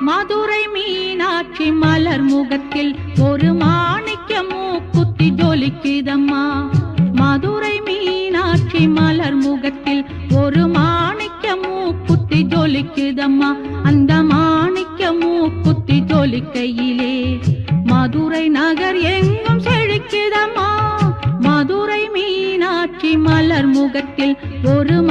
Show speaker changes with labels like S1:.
S1: மதுரை மீனாட்சி மலர் முகத்தில் ஒரு மாணிக்க மூக்குத்தி ஜொலிக்குதம்மா. மதுரை மீனாட்சி மலர் முகத்தில் ஒரு மாணிக்க மூக்குத்தி ஜொலிக்குதம்மா. அந்த மாணிக்க மூக்குத்தி ஜொலிக்கையிலே மதுரை நகர் எங்கும் செழிக்குதம்மா. மதுரை மீனாட்சி மலர் முகத்தில் ஒரு